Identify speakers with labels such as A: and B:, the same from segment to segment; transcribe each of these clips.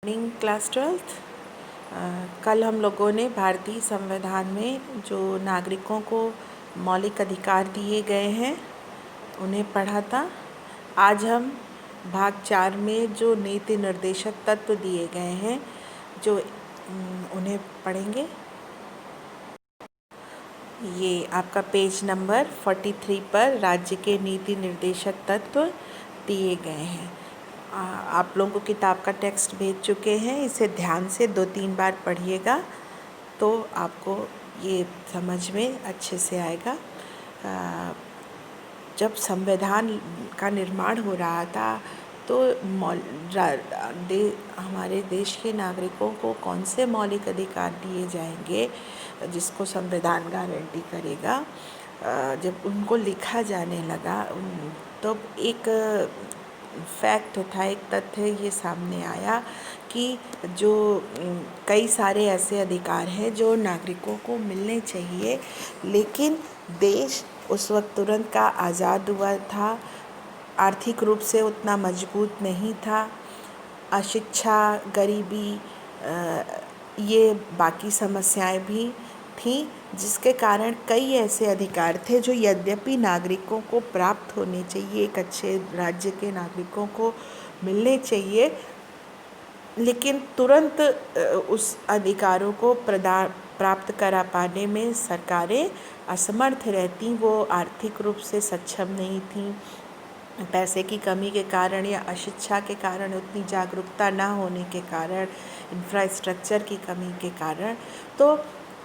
A: Morning class 12th। कल हम लोगों ने भारतीय संविधान में जो नागरिकों को मौलिक अधिकार दिए गए हैं उन्हें पढ़ा था। आज हम भाग 4 में जो नीति निर्देशक तत्व दिए गए हैं उन्हें पढ़ेंगे। ये आपका पेज नंबर 43 पर राज्य के नीति निर्देशक तत्व दिए गए हैं। आप लोगों को किताब का टेक्स्ट भेज चुके हैं, इसे ध्यान से 2-3 बार पढ़िएगा तो आपको ये समझ में अच्छे से आएगा। जब संविधान का निर्माण हो रहा था तो हमारे देश के नागरिकों को कौन से मौलिक अधिकार दिए जाएंगे जिसको संविधान गारंटी करेगा, जब उनको लिखा जाने लगा तो एक फैक्ट था, एक तथ्य ये सामने आया कि जो कई सारे ऐसे अधिकार हैं जो नागरिकों को मिलने चाहिए, लेकिन देश उस वक्त तुरंत का आज़ाद हुआ था, आर्थिक रूप से उतना मजबूत नहीं था, अशिक्षा, गरीबी, ये बाकी समस्याएं भी थीं, जिसके कारण कई ऐसे अधिकार थे जो यद्यपि नागरिकों को प्राप्त होने चाहिए, एक अच्छे राज्य के नागरिकों को मिलने चाहिए, लेकिन तुरंत उस अधिकारों को प्राप्त करा पाने में सरकारें असमर्थ रहती। वो आर्थिक रूप से सक्षम नहीं थीं, पैसे की कमी के कारण या अशिक्षा के कारण, उतनी जागरूकता ना होने के कारण, इंफ्रास्ट्रक्चर की कमी के कारण। तो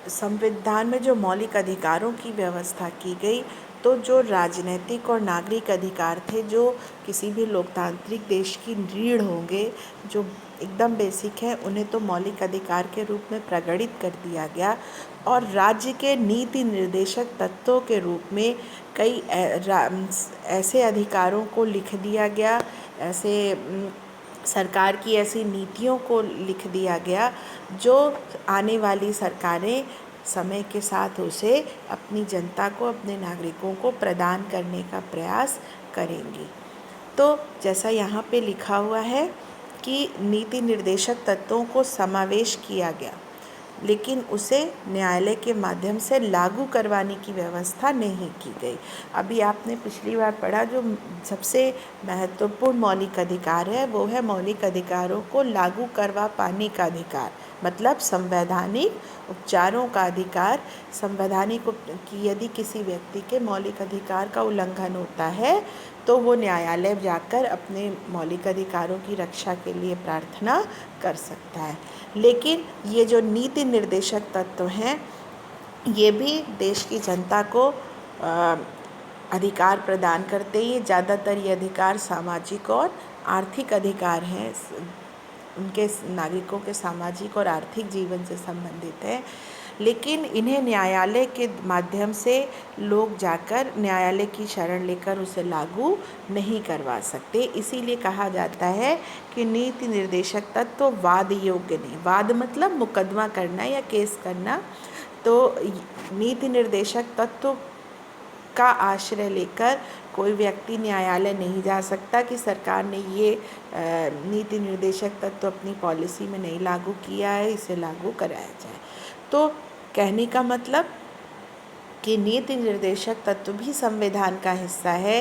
A: संविधान में जो मौलिक अधिकारों की व्यवस्था की गई, तो जो राजनीतिक और नागरिक अधिकार थे जो किसी भी लोकतांत्रिक देश की रीढ़ होंगे, जो एकदम बेसिक है, उन्हें तो मौलिक अधिकार के रूप में प्रगणित कर दिया गया और राज्य के नीति निर्देशक तत्वों के रूप में कई ऐसे अधिकारों को लिख दिया गया, ऐसे सरकार की ऐसी नीतियों को लिख दिया गया जो आने वाली सरकारें समय के साथ उसे अपनी जनता को, अपने नागरिकों को प्रदान करने का प्रयास करेंगी। तो जैसा यहाँ पे लिखा हुआ है कि नीति निर्देशक तत्वों को समावेश किया गया, लेकिन उसे न्यायालय के माध्यम से लागू करवाने की व्यवस्था नहीं की गई। अभी आपने पिछली बार पढ़ा, जो सबसे महत्वपूर्ण मौलिक अधिकार है वो है मौलिक अधिकारों को लागू करवा पाने का अधिकार, मतलब संवैधानिक उपचारों का अधिकार। संवैधानिक कि यदि किसी व्यक्ति के मौलिक अधिकार का उल्लंघन होता है तो वो न्यायालय जाकर अपने मौलिक अधिकारों की रक्षा के लिए प्रार्थना कर सकता है। लेकिन ये जो नीति निर्देशक तत्व हैं, ये भी देश की जनता को अधिकार प्रदान करते हैं। ज़्यादातर ये अधिकार सामाजिक और आर्थिक अधिकार हैं, उनके नागरिकों के सामाजिक और आर्थिक जीवन से संबंधित है, लेकिन इन्हें न्यायालय के माध्यम से लोग जाकर न्यायालय की शरण लेकर उसे लागू नहीं करवा सकते। इसीलिए कहा जाता है कि नीति निर्देशक तत्व वाद योग्य नहीं। वाद मतलब मुकदमा करना या केस करना। तो नीति निर्देशक तत्व का आश्रय लेकर कोई व्यक्ति न्यायालय नहीं जा सकता कि सरकार ने ये नीति निर्देशक तत्व अपनी पॉलिसी में नहीं लागू किया है, इसे लागू कराया जाए। तो कहने का मतलब कि नीति निर्देशक तत्व भी संविधान का हिस्सा है।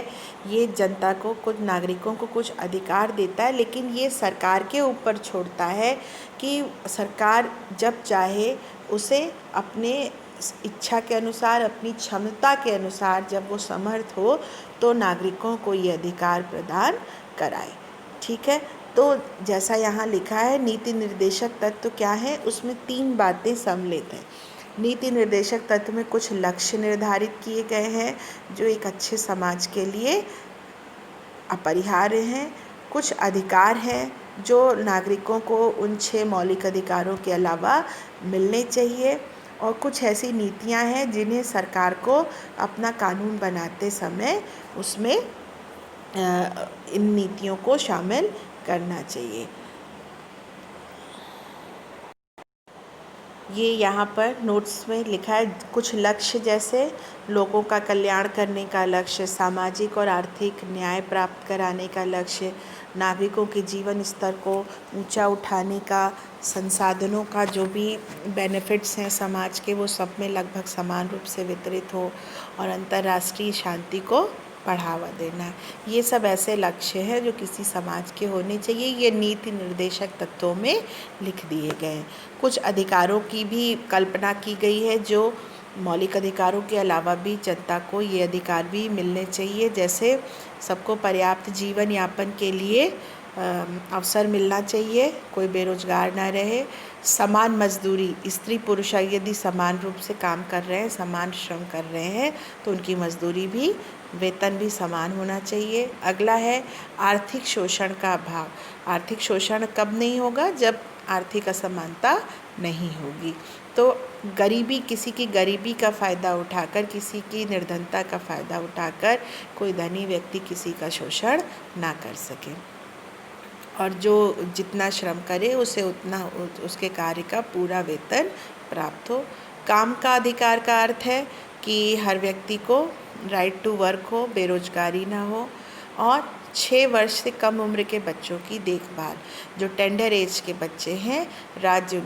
A: ये जनता को, कुछ नागरिकों को कुछ अधिकार देता है, लेकिन ये सरकार के ऊपर छोड़ता है कि सरकार जब चाहे उसे अपने इच्छा के अनुसार, अपनी क्षमता के अनुसार, जब वो समर्थ हो तो नागरिकों को ये अधिकार प्रदान कराए। ठीक है, तो जैसा यहाँ लिखा है, नीति निर्देशक तत्व क्या है, उसमें 3 बातें सम्मिलित हैं। नीति निर्देशक तत्व में कुछ लक्ष्य निर्धारित किए गए हैं जो एक अच्छे समाज के लिए अपरिहार्य हैं। कुछ अधिकार हैं जो नागरिकों को उन 6 मौलिक अधिकारों के अलावा मिलने चाहिए, और कुछ ऐसी नीतियां हैं जिन्हें सरकार को अपना कानून बनाते समय उसमें इन नीतियों को शामिल करना चाहिए। ये यहाँ पर नोट्स में लिखा है कुछ लक्ष्य, जैसे लोगों का कल्याण करने का लक्ष्य, सामाजिक और आर्थिक न्याय प्राप्त कराने का लक्ष्य, नागरिकों के जीवन स्तर को ऊंचा उठाने का, संसाधनों का जो भी बेनिफिट्स हैं समाज के, वो सब में लगभग समान रूप से वितरित हो, और अंतर्राष्ट्रीय शांति को बढ़ावा देना। ये सब ऐसे लक्ष्य हैं जो किसी समाज के होने चाहिए। ये नीति निर्देशक तत्वों में लिख दिए गए हैं। कुछ अधिकारों की भी कल्पना की गई है, जो मौलिक अधिकारों के अलावा भी जनता को ये अधिकार भी मिलने चाहिए, जैसे सबको पर्याप्त जीवन यापन के लिए अवसर मिलना चाहिए, कोई बेरोजगार ना रहे, समान मजदूरी, स्त्री पुरुष यदि समान रूप से काम कर रहे हैं, समान श्रम कर रहे हैं, तो उनकी मजदूरी भी, वेतन भी समान होना चाहिए। अगला है आर्थिक शोषण का अभाव। आर्थिक शोषण कब नहीं होगा? जब आर्थिक असमानता नहीं होगी। तो गरीबी, किसी की गरीबी का फ़ायदा उठाकर, किसी की निर्धनता का फ़ायदा उठाकर कोई धनी व्यक्ति किसी का शोषण ना कर सके, और जो जितना श्रम करे उसे उतना उसके कार्य का पूरा वेतन प्राप्त हो। काम का अधिकार का अर्थ है कि हर व्यक्ति को राइट टू वर्क हो, बेरोजगारी ना हो, और 6 वर्ष से कम उम्र के बच्चों की देखभाल, जो टेंडर एज के बच्चे हैं, राज्य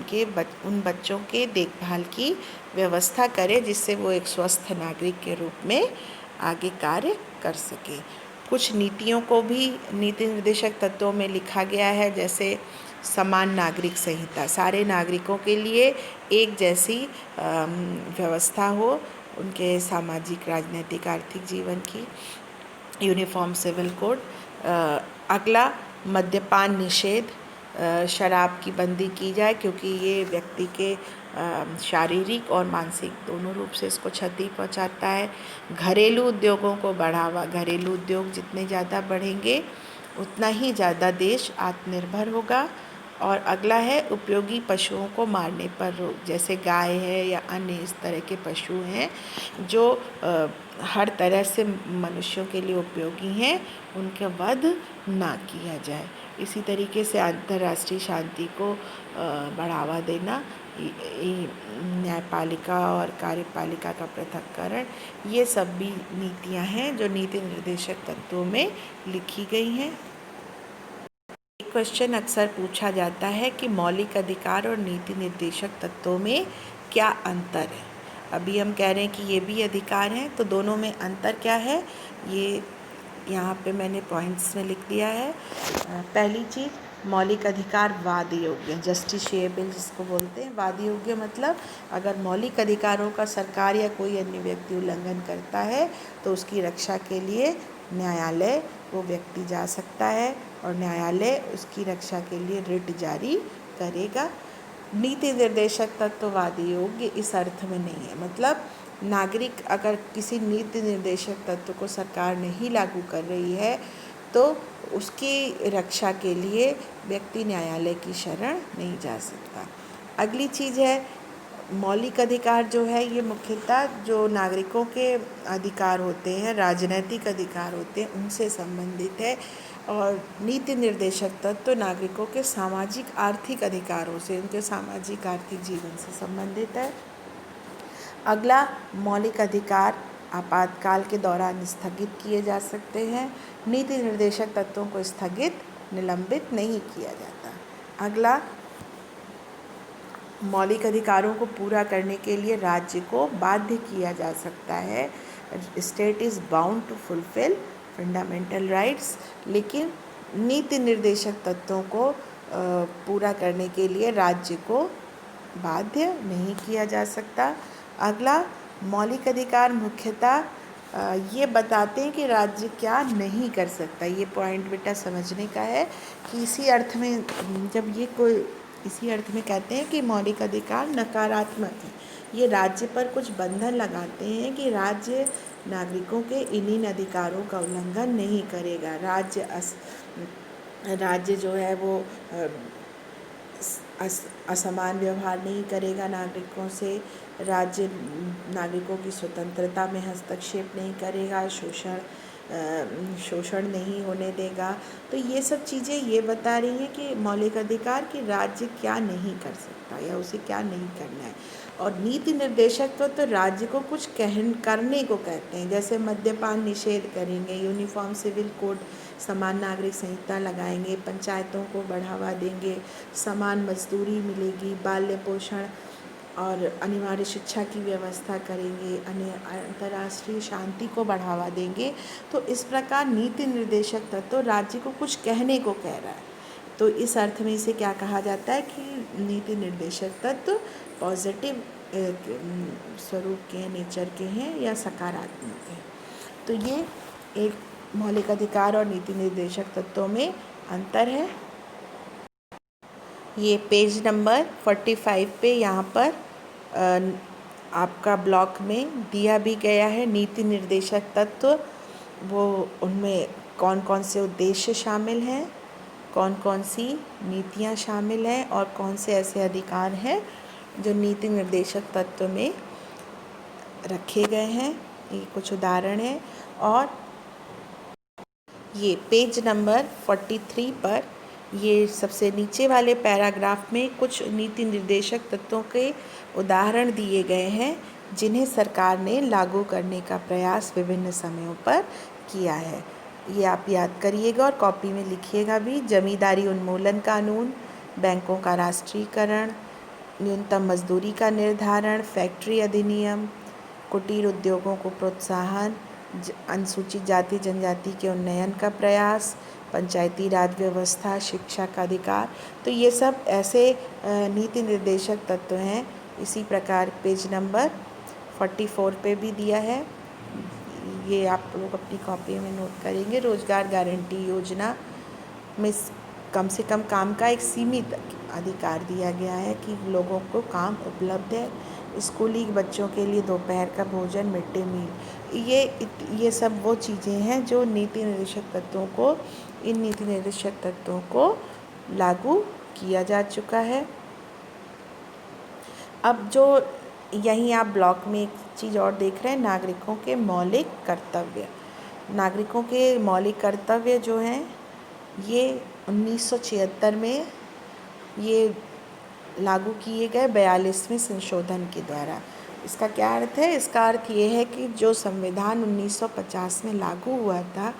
A: उन बच्चों के देखभाल की व्यवस्था करे, जिससे वो एक स्वस्थ नागरिक के रूप में आगे कार्य कर सके। कुछ नीतियों को भी नीति निर्देशक तत्वों में लिखा गया है, जैसे समान नागरिक संहिता, सारे नागरिकों के लिए एक जैसी व्यवस्था हो उनके सामाजिक, राजनीतिक, आर्थिक जीवन की। Uniform civil code. अगला मद्यपान निषेध, शराब की बंदी की जाए, क्योंकि ये व्यक्ति के शारीरिक और मानसिक दोनों रूप से इसको क्षति पहुंचाता है। घरेलू उद्योगों को बढ़ावा, घरेलू उद्योग जितने ज़्यादा बढ़ेंगे उतना ही ज़्यादा देश आत्मनिर्भर होगा। और अगला है उपयोगी पशुओं को मारने पर रोक, जैसे गाय है या अन्य इस तरह के पशु हैं जो हर तरह से मनुष्यों के लिए उपयोगी हैं, उनका वध ना किया जाए। इसी तरीके से अंतर्राष्ट्रीय शांति को बढ़ावा देना, न्यायपालिका और कार्यपालिका का पृथक्करण, ये सब भी नीतियां हैं जो नीति निर्देशक तत्वों में लिखी गई हैं। एक क्वेश्चन अक्सर पूछा जाता है कि मौलिक अधिकार और नीति निर्देशक तत्वों में क्या अंतर है। अभी हम कह रहे हैं कि ये भी अधिकार हैं, तो दोनों में अंतर क्या है, ये यहाँ पे मैंने पॉइंट्स में लिख दिया है। पहली चीज़, मौलिक अधिकार वाद योग्य, जस्टिशिएबल जिसको बोलते हैं। वाद योग्य मतलब अगर मौलिक अधिकारों का सरकार या कोई अन्य व्यक्ति उल्लंघन करता है तो उसकी रक्षा के लिए न्यायालय वो व्यक्ति जा सकता है और न्यायालय उसकी रक्षा के लिए रिट जारी करेगा। नीति निर्देशक तत्व वाद योग्य इस अर्थ में नहीं है, मतलब नागरिक अगर किसी नीति निर्देशक तत्व को सरकार नहीं लागू कर रही है तो उसकी रक्षा के लिए व्यक्ति न्यायालय की शरण नहीं जा सकता। अगली चीज़ है मौलिक अधिकार, जो है ये मुख्यतः जो नागरिकों के अधिकार होते हैं, राजनैतिक अधिकार होते हैं, उनसे संबंधित है, और नीति निर्देशक तत्व तो नागरिकों के सामाजिक आर्थिक अधिकारों से, उनके सामाजिक आर्थिक जीवन से संबंधित है। अगला, मौलिक अधिकार आपातकाल के दौरान स्थगित किए जा सकते हैं। नीति निर्देशक तत्वों को स्थगित, निलंबित नहीं किया जाता। अगला, मौलिक अधिकारों को पूरा करने के लिए राज्य को बाध्य किया जा सकता है। State is bound to fulfil fundamental rights, लेकिन नीति निर्देशक तत्वों को पूरा करने के लिए राज्य को बाध्य नहीं किया जा सकता। अगला, मौलिक अधिकार मुख्यतः ये बताते हैं कि राज्य क्या नहीं कर सकता। ये पॉइंट बेटा समझने का है कि इसी अर्थ में, जब ये कोई इसी अर्थ में कहते हैं कि मौलिक अधिकार नकारात्मक है, ये राज्य पर कुछ बंधन लगाते हैं कि राज्य नागरिकों के इन अधिकारों का उल्लंघन नहीं करेगा। राज्य जो है वो असमान व्यवहार नहीं करेगा नागरिकों से, राज्य नागरिकों की स्वतंत्रता में हस्तक्षेप नहीं करेगा, शोषण नहीं होने देगा। तो ये सब चीज़ें ये बता रही हैं कि मौलिक अधिकार कि राज्य क्या नहीं कर सकता या उसे क्या नहीं करना है। और नीति निर्देशक तो राज्य को कुछ करने को कहते हैं, जैसे मद्यपान निषेध करेंगे, यूनिफॉर्म सिविल कोड समान नागरिक संहिता लगाएंगे, पंचायतों को बढ़ावा देंगे, समान मजदूरी मिलेगी, बाल्य पोषण और अनिवार्य शिक्षा की व्यवस्था करेंगे, अंतर्राष्ट्रीय शांति को बढ़ावा देंगे। तो इस प्रकार नीति निर्देशक तत्व राज्य को कुछ कहने को कह रहा है। तो इस अर्थ में इसे क्या कहा जाता है कि नीति निर्देशक तत्व पॉजिटिव स्वरूप के नेचर के हैं या सकारात्मक हैं। तो ये एक मौलिक अधिकार और नीति निर्देशक तत्वों में अंतर है। ये पेज नंबर 45 पे यहाँ पर आपका ब्लॉक में दिया भी गया है नीति निर्देशक तत्व। वो उनमें कौन कौन से उद्देश्य शामिल हैं, कौन कौन सी नीतियाँ शामिल हैं और कौन से ऐसे अधिकार हैं जो नीति निर्देशक तत्व में रखे गए हैं। ये कुछ उदाहरण हैं। और ये पेज नंबर 43 पर ये सबसे नीचे वाले पैराग्राफ में कुछ नीति निर्देशक तत्वों के उदाहरण दिए गए हैं जिन्हें सरकार ने लागू करने का प्रयास विभिन्न समयों पर किया है। ये आप याद करिएगा और कॉपी में लिखिएगा भी। जमींदारी उन्मूलन कानून, बैंकों का राष्ट्रीयकरण, न्यूनतम मजदूरी का निर्धारण, फैक्ट्री अधिनियम, कुटीर उद्योगों को प्रोत्साहन, अनुसूचित जाति जनजाति के उन्नयन का प्रयास, पंचायती राज व्यवस्था, शिक्षा का अधिकार। तो ये सब ऐसे नीति निर्देशक तत्व हैं। इसी प्रकार पेज नंबर 44 पे भी दिया है। ये आप लोग अपनी कॉपी में नोट करेंगे। रोजगार गारंटी योजना में कम से कम काम का एक सीमित अधिकार दिया गया है कि लोगों को काम उपलब्ध है। स्कूली बच्चों के लिए दोपहर का भोजन, मिड डे मील, ये सब वो चीज़ें हैं जो नीति निर्देशक तत्वों को, इन नीति निर्देशक तत्वों को लागू किया जा चुका है। अब जो यहीं आप ब्लॉक में एक चीज़ और देख रहे हैं, नागरिकों के मौलिक कर्तव्य। नागरिकों के मौलिक कर्तव्य जो हैं ये 1976 में ये लागू किए गए 42वें संशोधन के द्वारा। इसका क्या अर्थ है? इसका अर्थ ये है कि जो संविधान 1950 में लागू हुआ था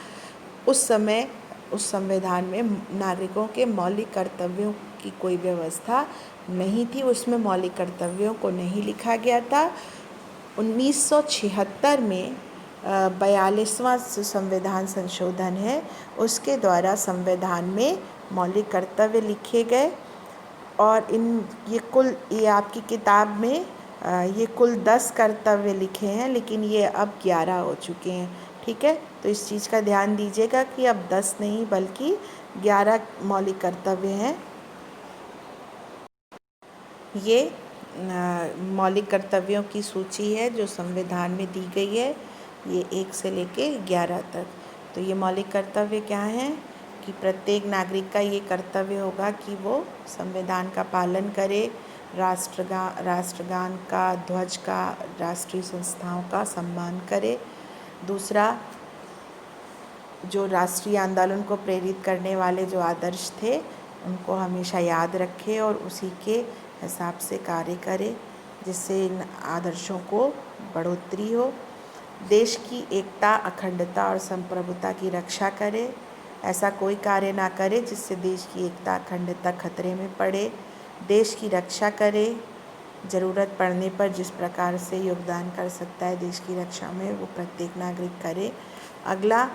A: उस समय उस संविधान में नागरिकों के मौलिक कर्तव्यों की कोई व्यवस्था नहीं थी, उसमें मौलिक कर्तव्यों को नहीं लिखा गया था। 1976 में 42वां संविधान संशोधन है, उसके द्वारा संविधान में मौलिक कर्तव्य लिखे गए और ये आपकी किताब में ये कुल 10 कर्तव्य लिखे हैं, लेकिन ये अब 11 हो चुके हैं। ठीक है, तो इस चीज़ का ध्यान दीजिएगा कि अब 10 नहीं बल्कि 11 मौलिक कर्तव्य हैं। ये मौलिक कर्तव्यों की सूची है जो संविधान में दी गई है, ये 1 से लेके 11 तक। तो ये मौलिक कर्तव्य क्या हैं कि प्रत्येक नागरिक का ये कर्तव्य होगा कि वो संविधान का पालन करे, राष्ट्रगान का, ध्वज का, राष्ट्रीय संस्थाओं का सम्मान करे। दूसरा, जो राष्ट्रीय आंदोलन को प्रेरित करने वाले जो आदर्श थे उनको हमेशा याद रखे और उसी के हिसाब से कार्य करे जिससे इन आदर्शों को बढ़ोतरी हो। देश की एकता, अखंडता और संप्रभुता की रक्षा करे। ऐसा कोई कार्य ना करे जिससे देश की एकता, अखंडता खतरे में पड़े। देश की रक्षा करे, ज़रूरत पड़ने पर जिस प्रकार से योगदान कर सकता है देश की रक्षा में वो प्रत्येक नागरिक करे। अगला,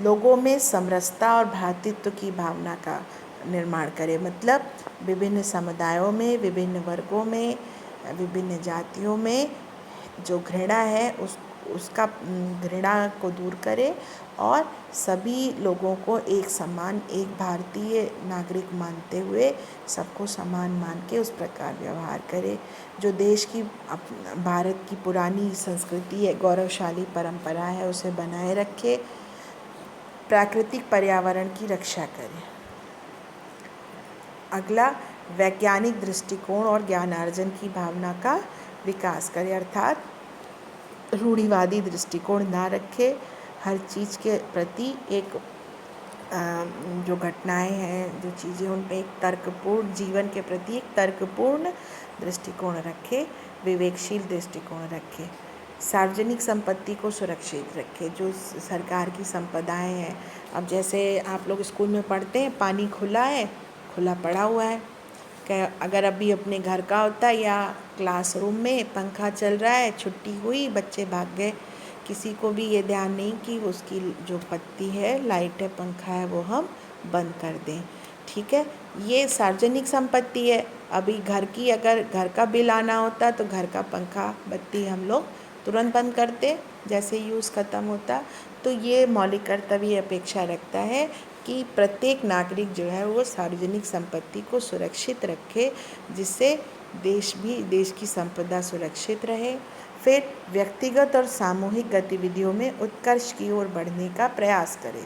A: लोगों में समरसता और भ्रातृत्व की भावना का निर्माण करे, मतलब विभिन्न समुदायों में, विभिन्न वर्गों में, विभिन्न जातियों में जो घृणा है उसका घृणा को दूर करे और सभी लोगों को एक समान, एक भारतीय नागरिक मानते हुए सबको समान मान के उस प्रकार व्यवहार करे। जो देश की, भारत की पुरानी संस्कृति है, गौरवशाली परंपरा है, उसे बनाए रखे। प्राकृतिक पर्यावरण की रक्षा करें। अगला, वैज्ञानिक दृष्टिकोण और ज्ञानार्जन की भावना का विकास करे, अर्थात रूढ़िवादी दृष्टिकोण ना रखे। हर चीज़ के प्रति एक जो घटनाएं हैं, जो चीज़ें, उन पे एक तर्कपूर्ण, जीवन के प्रति एक तर्कपूर्ण दृष्टिकोण रखे, विवेकशील दृष्टिकोण रखे। सार्वजनिक संपत्ति को सुरक्षित रखे। जो सरकार की संपदाएं हैं, अब जैसे आप लोग स्कूल में पढ़ते हैं, पानी खुला है, खुला पड़ा हुआ है, क्या अगर अभी अपने घर का होता या क्लासरूम में पंखा चल रहा है, छुट्टी हुई, बच्चे भाग गए, किसी को भी ये ध्यान नहीं कि उसकी जो बत्ती है, लाइट है, पंखा है, वो हम बंद कर दें। ठीक है, ये सार्वजनिक संपत्ति है। अभी घर की अगर घर का बिल आना होता तो घर का पंखा बत्ती हम लोग तुरंत बंद करते जैसे यूज़ ख़त्म होता। तो ये मौलिक कर्तव्य अपेक्षा रखता है कि प्रत्येक नागरिक जो है वो सार्वजनिक संपत्ति को सुरक्षित रखे, जिससे देश की संपदा सुरक्षित रहे। फिर व्यक्तिगत और सामूहिक गतिविधियों में उत्कर्ष की ओर बढ़ने का प्रयास करे।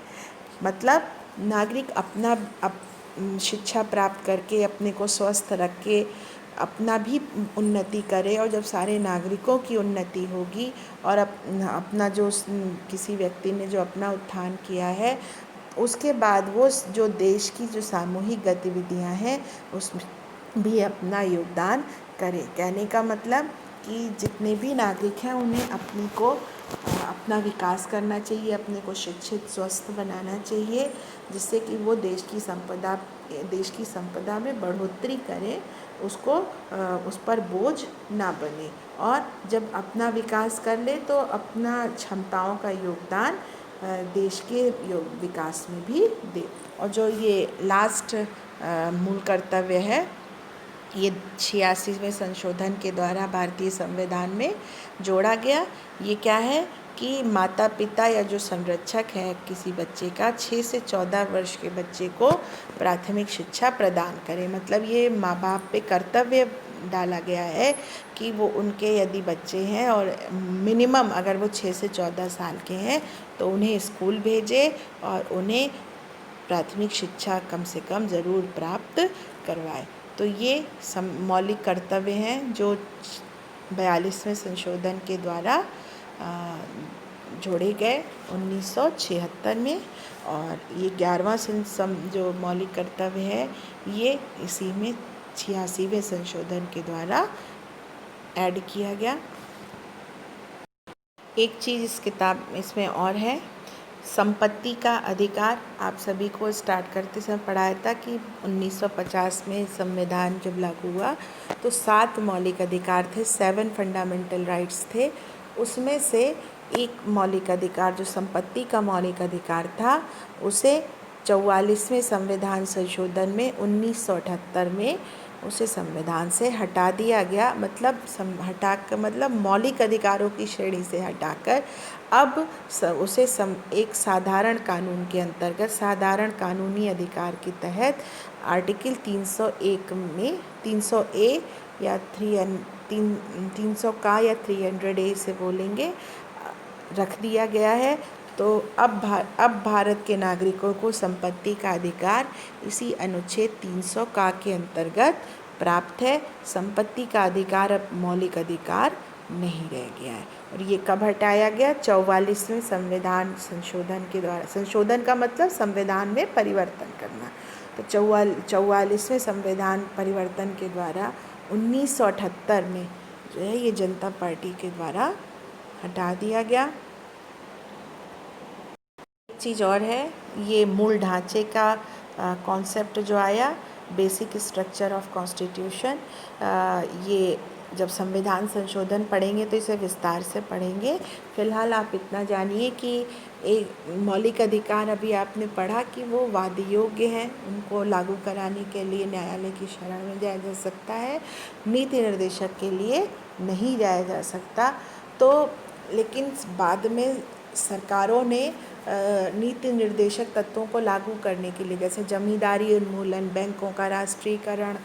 A: मतलब नागरिक अपना शिक्षा प्राप्त करके अपने को स्वस्थ रख के अपना भी उन्नति करे, और जब सारे नागरिकों की उन्नति होगी और अपना जो किसी व्यक्ति ने जो अपना उत्थान किया है, उसके बाद वो जो देश की जो सामूहिक गतिविधियां हैं उसमें भी अपना योगदान करे। कहने का मतलब कि जितने भी नागरिक हैं उन्हें अपना विकास करना चाहिए, अपने को शिक्षित स्वस्थ बनाना चाहिए, जिससे कि वो देश की संपदा में बढ़ोतरी करें, उस पर बोझ ना बने, और जब अपना विकास कर ले तो अपना क्षमताओं का योगदान देश के विकास में भी दे। और जो ये लास्ट मूल कर्तव्य है, ये 86वें संशोधन के द्वारा भारतीय संविधान में जोड़ा गया। ये क्या है कि माता पिता या जो संरक्षक है किसी बच्चे का, 6 से 14 वर्ष के बच्चे को प्राथमिक शिक्षा प्रदान करें। मतलब ये माँ बाप पे कर्तव्य डाला गया है कि वो उनके यदि बच्चे हैं और मिनिमम अगर वो 6 से 14 साल के हैं तो उन्हें स्कूल भेजे और उन्हें प्राथमिक शिक्षा कम से कम ज़रूर प्राप्त करवाए। तो ये मौलिक कर्तव्य हैं जो 42वें संशोधन के द्वारा जोड़े गए 1976 में, और ये 11वां जो मौलिक कर्तव्य है ये इसी में 86वें संशोधन के द्वारा ऐड किया गया। एक चीज़ इस किताब इसमें और है, संपत्ति का अधिकार। आप सभी को स्टार्ट करते समय पढ़ाया था कि 1950 में संविधान जब लागू हुआ तो 7 मौलिक अधिकार थे, 7 फंडामेंटल राइट्स थे। उसमें से एक मौलिक अधिकार जो संपत्ति का मौलिक अधिकार था, उसे 44वें संविधान संशोधन में 1978 में उसे संविधान से हटा दिया गया। मतलब मौलिक अधिकारों की श्रेणी से हटाकर अब उसे एक साधारण कानून के अंतर्गत, साधारण कानूनी अधिकार के तहत आर्टिकल 301 में 300A या 300 का या 300A से बोलेंगे, रख दिया गया है। तो अब भारत के नागरिकों को संपत्ति का अधिकार इसी अनुच्छेद 300 का के अंतर्गत प्राप्त है। संपत्ति का अधिकार अब मौलिक अधिकार नहीं रह गया है। और ये कब हटाया गया? 44वें संविधान संशोधन के द्वारा। संशोधन का मतलब संविधान में परिवर्तन करना। तो 44वें संविधान परिवर्तन के द्वारा 1978 में जो है ये जनता पार्टी के द्वारा हटा दिया गया। एक चीज़ और है, ये मूल ढांचे का कॉन्सेप्ट जो आया, बेसिक स्ट्रक्चर ऑफ कॉन्स्टिट्यूशन, ये जब संविधान संशोधन पढ़ेंगे तो इसे विस्तार से पढ़ेंगे। फिलहाल आप इतना जानिए कि एक मौलिक अधिकार अभी आपने पढ़ा कि वो वाद योग्य हैं, उनको लागू कराने के लिए न्यायालय की शरण में जाया जा सकता है, नीति निर्देशक के लिए नहीं जाया जा सकता। तो लेकिन बाद में सरकारों ने नीति निर्देशक तत्वों को लागू करने के लिए, जैसे जमींदारी उन्मूलन, बैंकों का राष्ट्रीयकरण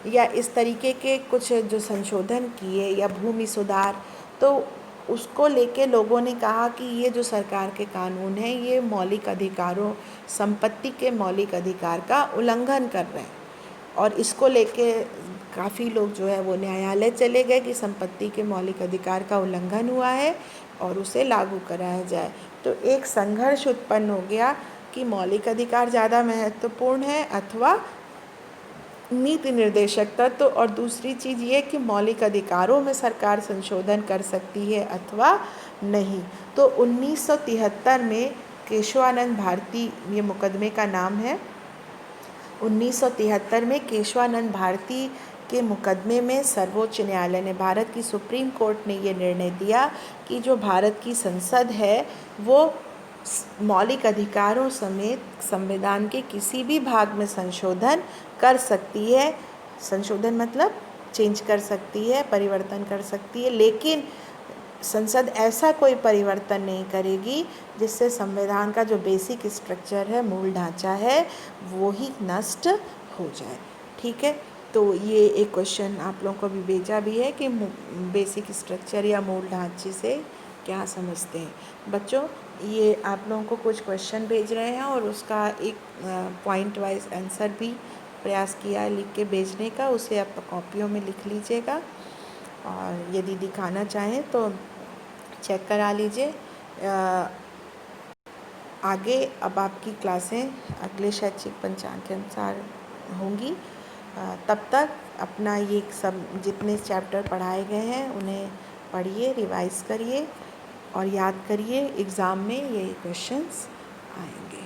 A: या इस तरीके के कुछ जो संशोधन किए, या भूमि सुधार, तो उसको लेके लोगों ने कहा कि ये जो सरकार के कानून हैं ये मौलिक अधिकारों, संपत्ति के मौलिक अधिकार का उल्लंघन कर रहे हैं। और इसको लेके काफ़ी लोग जो है वो न्यायालय चले गए कि संपत्ति के मौलिक अधिकार का उल्लंघन हुआ है और उसे लागू कराया जाए। तो एक संघर्ष उत्पन्न हो गया कि मौलिक अधिकार ज़्यादा महत्वपूर्ण है अथवा नीति निर्देशक तत्व, और दूसरी चीज़ ये कि मौलिक अधिकारों में सरकार संशोधन कर सकती है अथवा नहीं। तो 1973 में केशवानंद भारती ये मुकदमे का नाम है। 1973 में केशवानंद भारती के मुकदमे में सर्वोच्च न्यायालय ने, भारत की सुप्रीम कोर्ट ने ये निर्णय दिया कि जो भारत की संसद है वो मौलिक अधिकारों समेत संविधान के किसी भी भाग में संशोधन कर सकती है। संशोधन मतलब चेंज कर सकती है, परिवर्तन कर सकती है, लेकिन संसद ऐसा कोई परिवर्तन नहीं करेगी जिससे संविधान का जो बेसिक स्ट्रक्चर है, मूल ढांचा है, वो ही नष्ट हो जाए। ठीक है, तो ये एक क्वेश्चन आप लोगों को भी भेजा भी है कि बेसिक स्ट्रक्चर या मूल ढांचे से क्या समझते हैं। बच्चों, ये आप लोगों को कुछ क्वेश्चन भेज रहे हैं और उसका एक पॉइंट वाइज आंसर भी प्रयास किया है लिख के भेजने का, उसे आप कॉपियों में लिख लीजिएगा और यदि दिखाना चाहें तो चेक करा लीजिए। आगे अब आपकी क्लासें अगले शैक्षिक पंचांग के अनुसार होंगी। तब तक अपना ये सब जितने चैप्टर पढ़ाए गए हैं उन्हें पढ़िए, रिवाइज करिए और याद करिए। एग्ज़ाम में ये क्वेश्चंस आएंगे।